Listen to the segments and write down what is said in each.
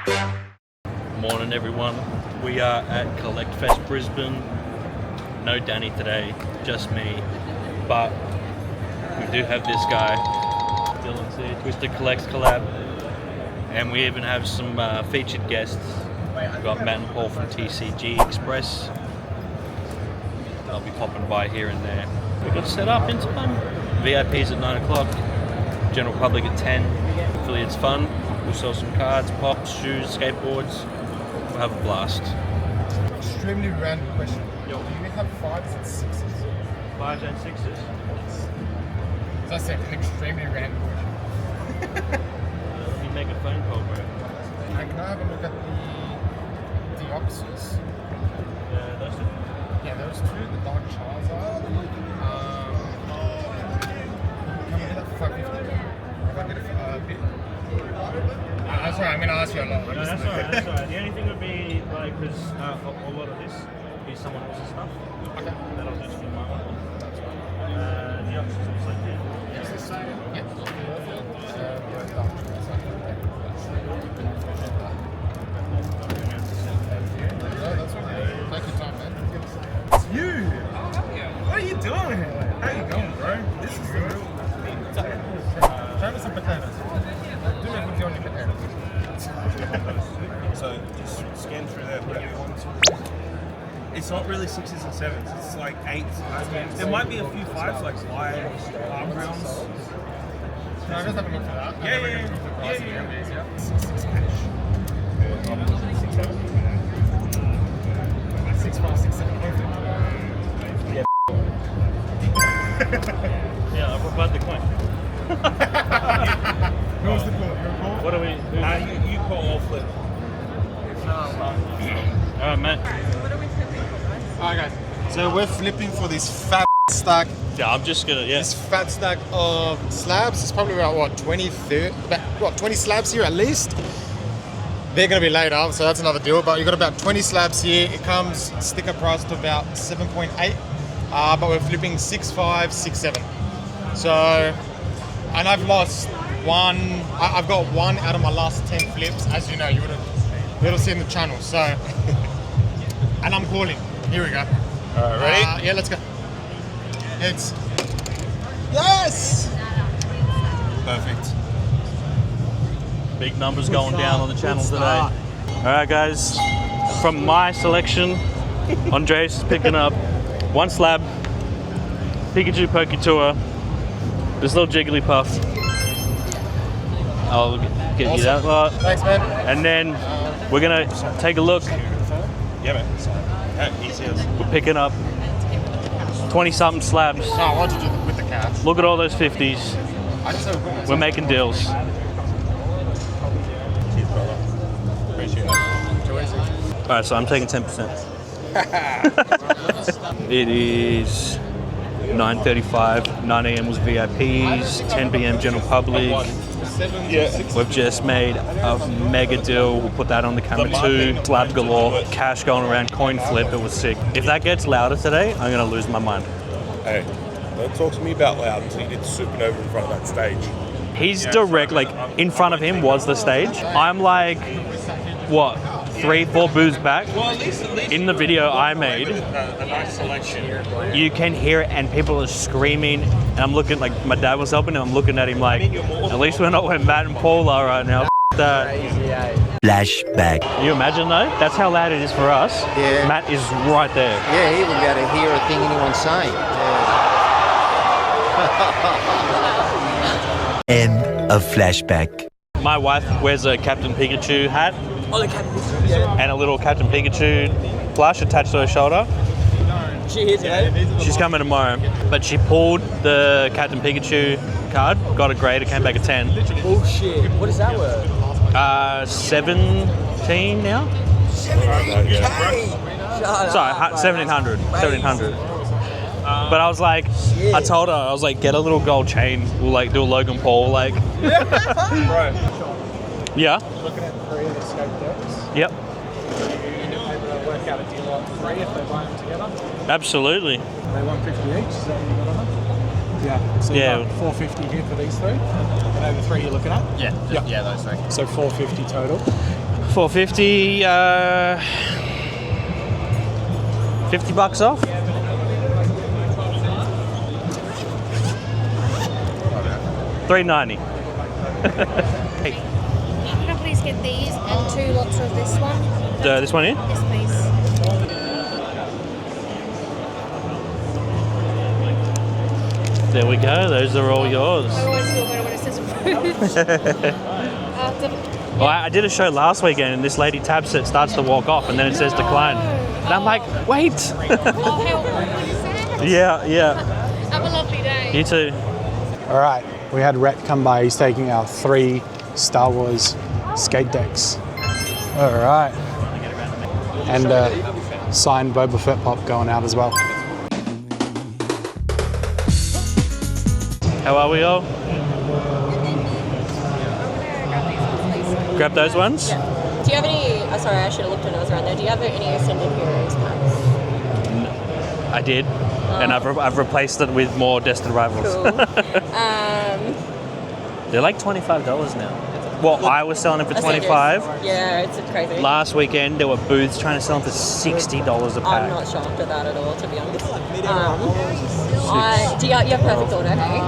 Morning everyone, we are at Collectfest Brisbane. No Danny today, just me, but we do have this guy, Dylan's here, Twisted Collects collab, and we even have some featured guests. We've got Matt and Paul from TCG Express. They'll be popping by here and there. We got set up in time. VIPs at 9 o'clock, general public at 10. Hopefully it's fun. We'll sell some cards, pops, shoes, skateboards. We'll have a blast. Extremely random question. Yo. Do you have 5s and 6s? 5s and 6s? As I said, an extremely random question. Let me make a phone call, bro. And can I have a look at the Oxus? Those two. Yeah, those two, the Dark Charizard. Can we get that for 550? If I get it for a bit. Sorry, I'm going to ask you a lot. No, that's alright, that's alright. The only thing would be, like, because a lot of this is someone else's stuff. Okay. That'll just be my one. The options are like that. Yes, this two. Yep. That's okay. Take your time, man. It's you! What are you doing here? How you going, bro? This is the real show me some potatoes. Do me with your only potatoes. So just scan through that. It's not really 6s and 7s. It's like 8s. There might be a few 5s like wide arm rounds. No, I just have a look for that. Yeah. 6, 5, 6, 7, 8. Yeah, I'll provide the coin. Who was the call? Your call? What do we do? You call all flip. Alright, Matt. Alright, guys. So we're flipping for this fat stack. Yeah, I'm just gonna, This fat stack of slabs. It's probably about what 20 slabs here at least. They're going to be laid up, so that's another deal. But you got about 20 slabs here. It comes sticker price to about 7.8. But we're flipping 6, 5, 6, 7. So, and I've lost one. I've got one out of my last 10 flips. As you know, you would have seen the channel. So, and I'm calling. Here we go. All right, ready? Yeah, let's go. It's yes. Perfect. big numbers going down on the channel today. Alright guys, from my selection, Andres is picking up one slab, Pikachu Poketour, this little Jigglypuff. I'll get you that lot. Thanks, man. And then we're gonna take a look. Yeah, man. Easy as. We're picking up 20 something slabs. No, I want you to do with the cash. Look at all those 50s. I just have We're making deals. Cheers, brother. Appreciate it. Alright, so I'm taking 10%. It is 9:35, 9 a.m. was VIPs, 10 p.m. general public. Yeah. We've just made a mega deal. We'll put that on the camera too. Slab galore, cash going around, coin flip. It was sick. If that gets louder today, I'm gonna lose my mind. Hey, don't talk to me about loud until you get supernova in front of that stage. He's direct, like in front of him was the stage. I'm like, what, 3-4 booths back? In the video I made, A nice selection. you can hear it and people are screaming. And I'm looking, like my dad was helping and I'm looking at him like, at least we're not where Matt and Paul are right now. That. Flashback. Can you imagine though? That's how loud it is for us. Yeah. Matt is right there. Yeah, he wouldn't be able to hear a thing anyone's saying. End of flashback. My wife wears a Captain Pikachu hat. Oh, the Captain Pikachu, yeah. And a little Captain Pikachu plush attached to her shoulder. She is, yeah. She's coming tomorrow. But she pulled the Captain Pikachu card, got a grade, it came back a 10. Bullshit. What is that worth? 17 now? 17K! Sorry, 1700. 1700. But I was like, I told her, I was like, get a little gold chain. We'll like do a Logan Paul, like. Right. Yeah. looking at 3 of the scope decks. Yep. Able to work out a deal on 3 if they buy them together. Absolutely. They 150 each, is that what you got on them? Yeah. So Yeah. you've got 450 here for these 3. And over 3 you're looking at? Yeah, those 3. So 450 total. 450. $50 off. $3.90. Hey, Can I please get these and 2 lots of this one? this one here. Yes, please. There we go. Those are all yours. I always feel better when it says Well, I did a show last weekend, and this lady taps it, starts to walk off, and then it says decline. And I'm like, wait. Oh, how awkward is that? Yeah. Have a lovely day. You too. All right, we had Rhett come by. He's taking our 3 Star Wars skate decks. All right. And signed Boba Fett pop going out as well. How are we all? Grab those ones? Yeah. Do you have any? Sorry, I should have looked when I was around there. Do you have any Ascended Heroes packs? I did. And I've replaced it with more Destined Rivals. Cool. They're like $25 now. Well, I was selling them for $25. Yeah, it's crazy. Last weekend, there were booths trying to sell them for $60 a pack. I'm not shocked at that at all, to be honest. Do you have perfect order, hey?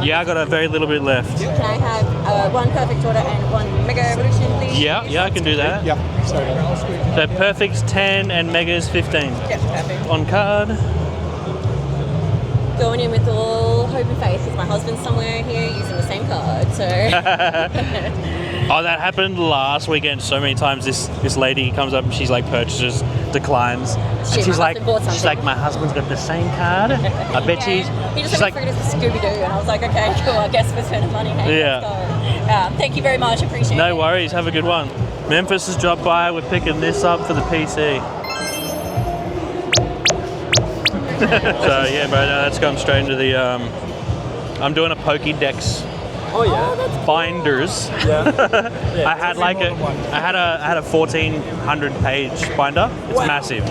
Yeah, I got a very little bit left. Can I have 1 perfect order and 1 Mega Evolution, please? Yeah, I can do that. Yeah, sorry. So Perfect's 10 and Mega's 15. Yeah, perfect. On card. Going in with all hope and faith, because my husband's somewhere here using the same card, so... Oh, that happened last weekend so many times. This lady comes up and she's like purchases, declines, and she's like, my husband's got the same card. I bet He just like figured it was Scooby-Doo, and I was like, okay, cool, I guess we're spending money, hey, Yeah. let's go. Thank you very much, appreciate it. No worries, have a good one. Memphis has dropped by, we're picking this up for the PC. So yeah, bro, no, that's gone straight into the, I'm doing a Pokédex. Oh yeah. Binders. Yeah. I had like a 1400 page binder. It's massive.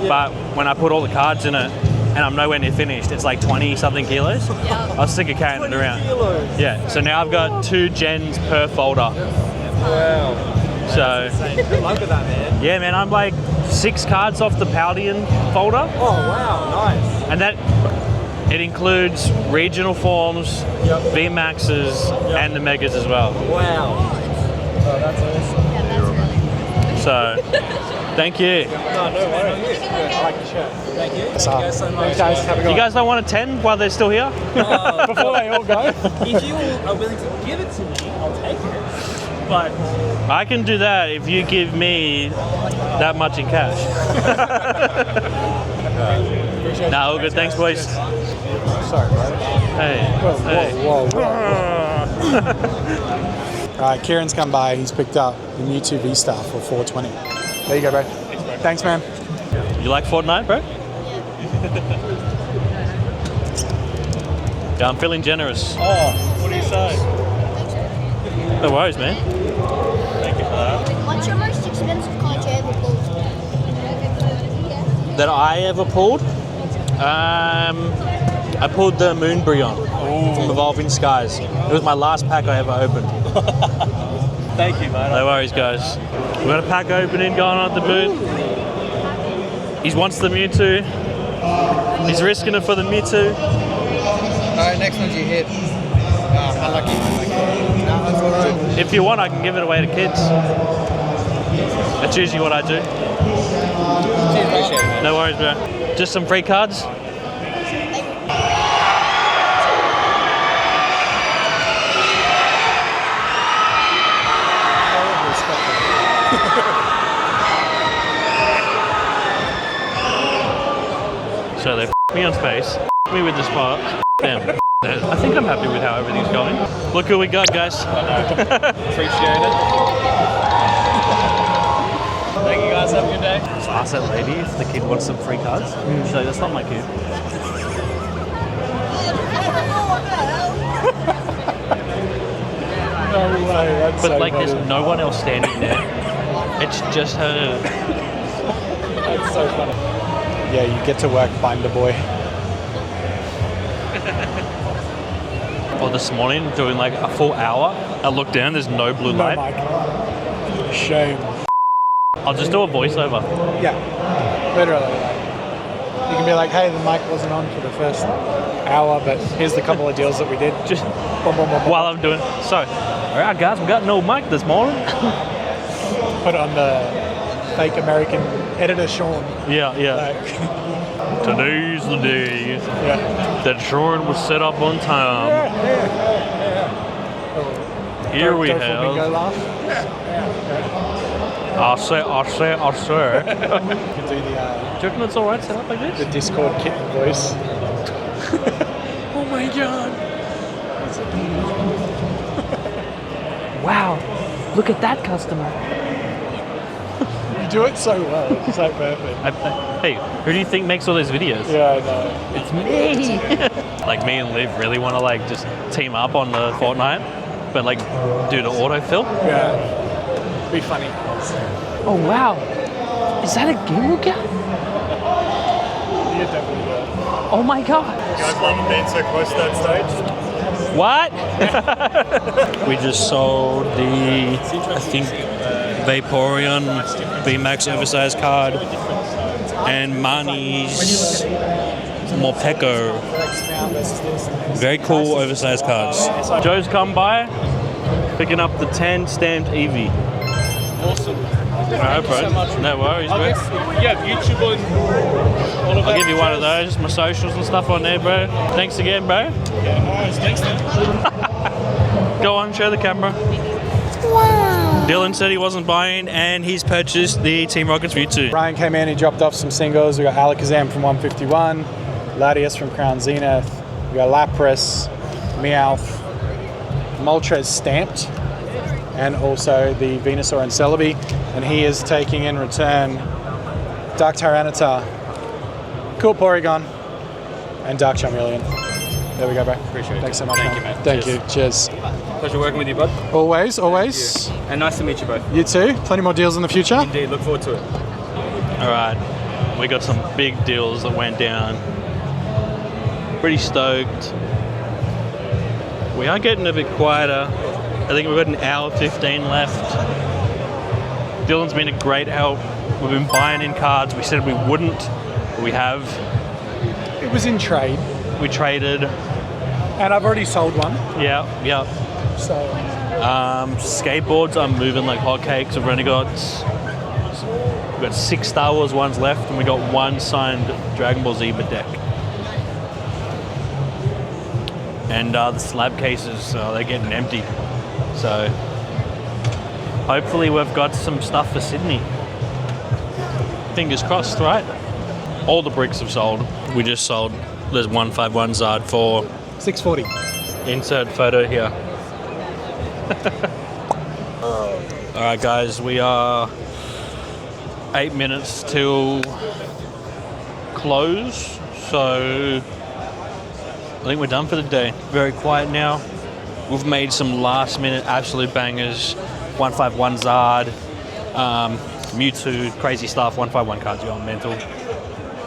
But when I put all the cards in it, and I'm nowhere near finished, it's like 20 something kilos. I was sick of carrying it around. Kilos. Yeah. So now I've got 2 gens per folder. Wow. So Good luck with that, man. yeah, man, I'm like 6 cards off the Paldean folder, Oh wow, nice. and that it includes regional forms, VMAXs, and the Megas as well. Wow. Oh, that's awesome. So, thank you. No worries. I like the shirt. Thank you. Thank you guys so much. Guys, have a good You guys don't want a 10 while they're still here? Before they all go. If you are willing to give it to me, I'll take it. But I can do that if you give me that much in cash. No, all good. Thanks, boys. Sorry, bro. Hey. Whoa. All right, Kieran's come by. He's picked up the Mewtwo V-Star for $4.20. There you go, bro. Thanks, man. You like Fortnite, bro? Yeah, I'm feeling generous. oh, what do you say? No worries, man. Thank you for that. What's your most expensive card you ever pulled? That I ever pulled? I pulled the Moonbryon from Evolving Skies. It was my last pack I ever opened. Thank you, mate. No worries, guys. We've got a pack opening going on at the booth. He wants the Mewtwo. He's risking it for the Mewtwo. Alright, next one's you hit. Unlucky. No, that's alright. If you want, I can give it away to kids. That's usually what I do. Appreciate it. No worries, bro. Just some free cards. So they me on space, me with the spot. Damn. I think I'm happy with how everything's going. Look who we got, guys. Appreciate it. Thank you guys. Have a good day. So ask that lady if the kid wants some free cards. She's like, that's not my kid. No way. That's But so like, funny. there's no one else standing there. It's just her. That's so funny. Yeah, you get to work, Binder Boy. Or this morning, doing like a full hour. I look down, there's no blue light. No mic. shame. I'll just do a voiceover. Yeah, literally. You can be like, hey, the mic wasn't on for the first hour, but here's the couple of deals that we did. Just Boom, boom, boom, boom. while I'm doing. So, all right, guys, we got no mic this morning. Put on the fake American editor Sean. Yeah. Like, Today's the day yeah. that Sean was set up on time. Here we Go flamingo have. laugh. I say. You can do Do you reckon it's alright set up like the this? Discord kitten voice. Oh my god. Wow. Look at that customer. You do it so well. It's so perfect. Hey, who do you think makes all those videos? Yeah, I know. It's me. Like me and Liv really want to like just team up on the Fortnite, but like do the autofill. Yeah. Be funny. Oh wow. Is that a Gimbal guy? You definitely do. Oh my god. You guys love being so close to that stage. What? We just sold the, I think, Vaporeon VMAX oversized card and Marnie's Morpeko. Very cool oversized cards. Joe's come by, picking up the 10 stamped Eevee. Awesome. Alright, bro. No worries, bro. Yeah, YouTube on all of that. I'll give you one of those, my socials and stuff on there, bro. Thanks again, bro. Yeah, nice. Thanks, man. Go on, show the camera. Dylan said he wasn't buying, and he's purchased the Team Rockets View 2. Ryan came in, he dropped off some singles. We got Alakazam from 151, Latias from Crown Zenith, we got Lapras, Meowth, Moltres stamped, and also the Venusaur and Celebi. And he is taking in return Dark Tyranitar, Cool Porygon, and Dark Charmeleon. There we go, bro. Appreciate it. Thanks so much, Thank man. you, man. Thank Cheers. you. Cheers. Pleasure working with you, bud. Always, always. And nice to meet you both. You too. Plenty more deals in the future. Indeed, look forward to it. All right, we got some big deals that went down. Pretty stoked. We are getting a bit quieter. I think we've got an hour 15 left. Dylan's been a great help. We've been buying in cards. We said we wouldn't, but we have. It was in trade, We traded. and I've already sold one. Yeah. So Skateboards are moving like hotcakes. We've only got 6 Star Wars ones left, and we got 1 signed Dragon Ball Z deck. And the slab cases, they're getting empty. So hopefully we've got some stuff for Sydney. Fingers crossed, right? All the bricks have sold. We just sold. There's 151 Zard for 640. insert photo here. All right, guys, we are 8 minutes till close, so I think we're done for the day. Very quiet now. We've made some last-minute absolute bangers. 151 Zard, Mewtwo, crazy stuff. 151 cards, you're mental.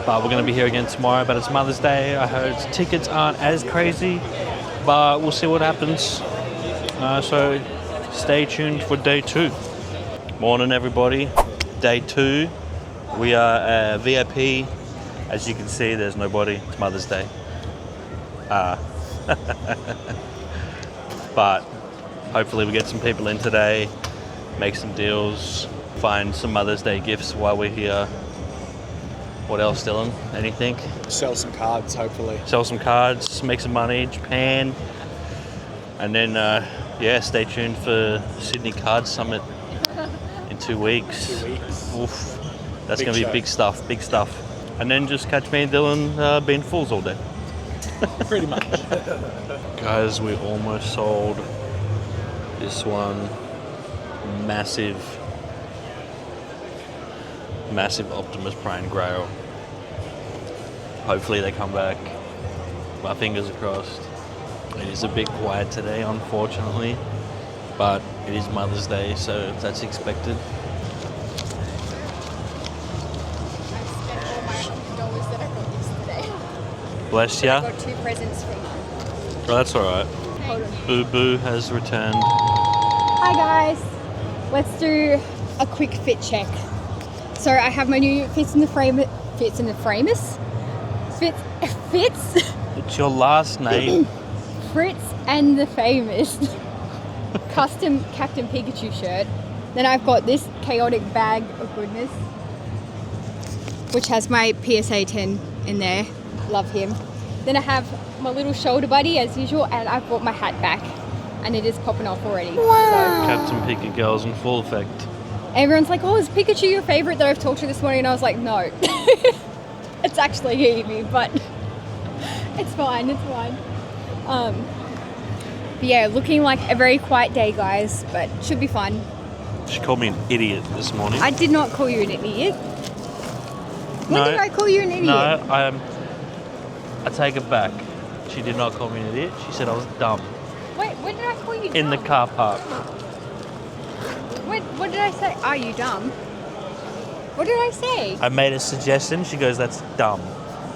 But we're going to be here again tomorrow. But it's Mother's Day. I heard tickets aren't as crazy, but we'll see what happens. So stay tuned for day 2. Morning, everybody. Day 2. We are VIP. As you can see, there's nobody. It's Mother's Day. But hopefully we get some people in today, make some deals, find some Mother's Day gifts while we're here. What else, Dylan? Anything? Sell some cards, hopefully. Sell some cards, make some money, Japan. And then, stay tuned for Sydney Card Summit in 2 weeks. 2 weeks. Oof. That's Big going to show. be big stuff. And then just catch me and Dylan being fools all day. Pretty much. Guys, we almost sold this one. Massive Optimus Prime Grail. Hopefully they come back. My fingers are crossed. It is a bit quiet today, unfortunately, but it is Mother's Day, so that's expected. That I got yesterday. Bless ya. I got 2 presents from them. Oh, that's alright. Boo Boo has returned. Hi guys. Let's do a quick fit check. So I have my new Fits in the Famous. It's your last name. Fritz and the Famous custom Captain Pikachu shirt. Then I've got this chaotic bag of goodness, which has my PSA 10 in there. Love him. Then I have my little shoulder buddy as usual, and I've brought my hat back, and it is popping off already. Wow. Captain Pika girls in full effect. Everyone's like, oh, is Pikachu your favorite that I've talked to this morning? And I was like, no. It's actually Eevee, but it's fine, it's fine. But yeah, looking like a very quiet day, guys, but should be fun. She called me an idiot this morning. I did not call you an idiot. When did I call you an idiot? No, I take it back. She did not call me an idiot. She said I was dumb. Wait, when did I call you dumb? In the car park. Wait, what did I say? Are you dumb? What did I say? I made a suggestion. She goes, that's dumb.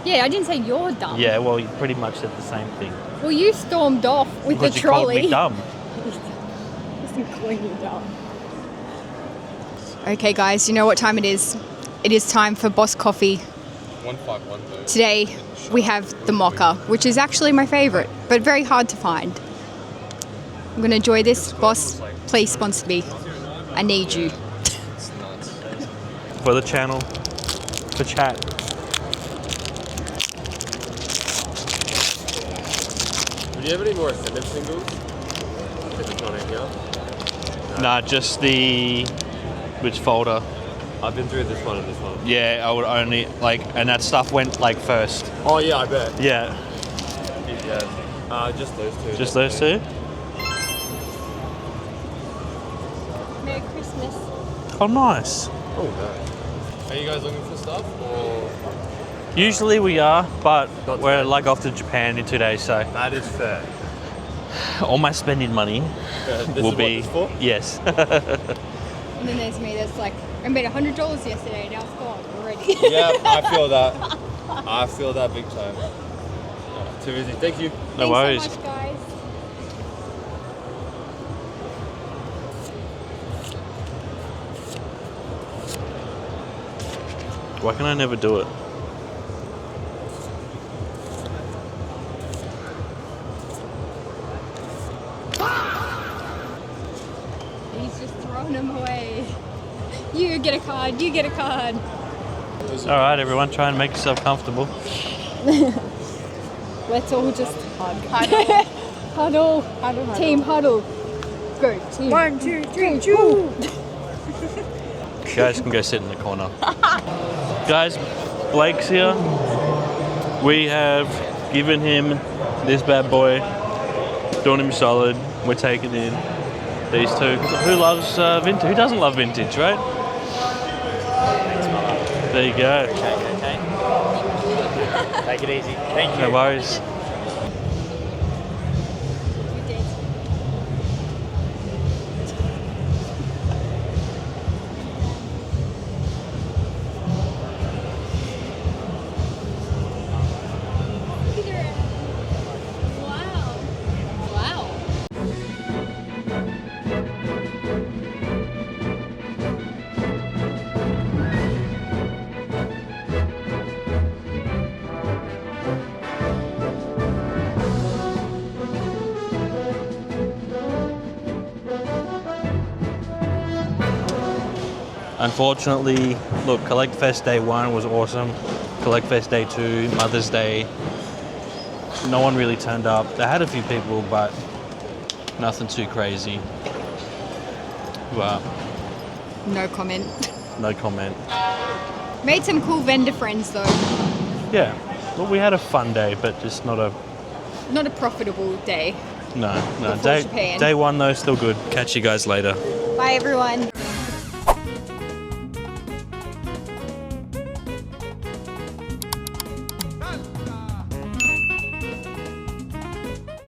Yeah, I didn't say you're dumb. Yeah, well, you pretty much said the same thing. Well, you stormed off with Because the you called trolley. me dumb. Wasn't calling you dumb. Okay, guys, you know what time it is? It is time for Boss Coffee. 1513. Today we have the mocha, which is actually my favorite, but very hard to find. I'm gonna enjoy this. Boss, please sponsor me. I need you. For the channel. For chat. Do you have any more Ascendant singles? If it's not in here. Nah, just the... Which folder? I've been through this one and this one. Yeah, I would only, and that stuff went, first. Oh yeah, I bet. Yeah. Yeah. Just those two. Just those two? Merry Christmas. Oh, nice. Oh, no. Are you guys looking for stuff or? Usually we are, but Not we're today. off to Japan in 2 days, so That is fair. all my spending money This will is be... what this for? Yes. And then there's me that's like, I made $100 yesterday, now it's gone already. Yeah, I feel that. I feel that big time. Too easy. Thank you. No worries. Thanks so much, guys. Why can I never do it? He's just throwing them away. You get a card, you get a card. All right, everyone, try and make yourself comfortable. Let's all just hug. Huddle. Huddle. Team huddle. Go, team. 1, 2, 3, choo! You guys can go sit in the corner. Guys, Blake's here. We have given him this bad boy, doing him solid. We're taking in these two. Who loves vintage? Who doesn't love vintage, right? There you go. Okay. Take it easy. Thank you. No worries. Unfortunately, look, Collectfest Day 1 was awesome. Collectfest Day 2, Mother's Day, no one really turned up. They had a few people, but nothing too crazy. Wow. No comment. No comment. Made some cool vendor friends though. Yeah, well, we had a fun day, but just not a... Not a profitable day. No. Before Japan. Day 1 though, still good. Catch you guys later. Bye everyone.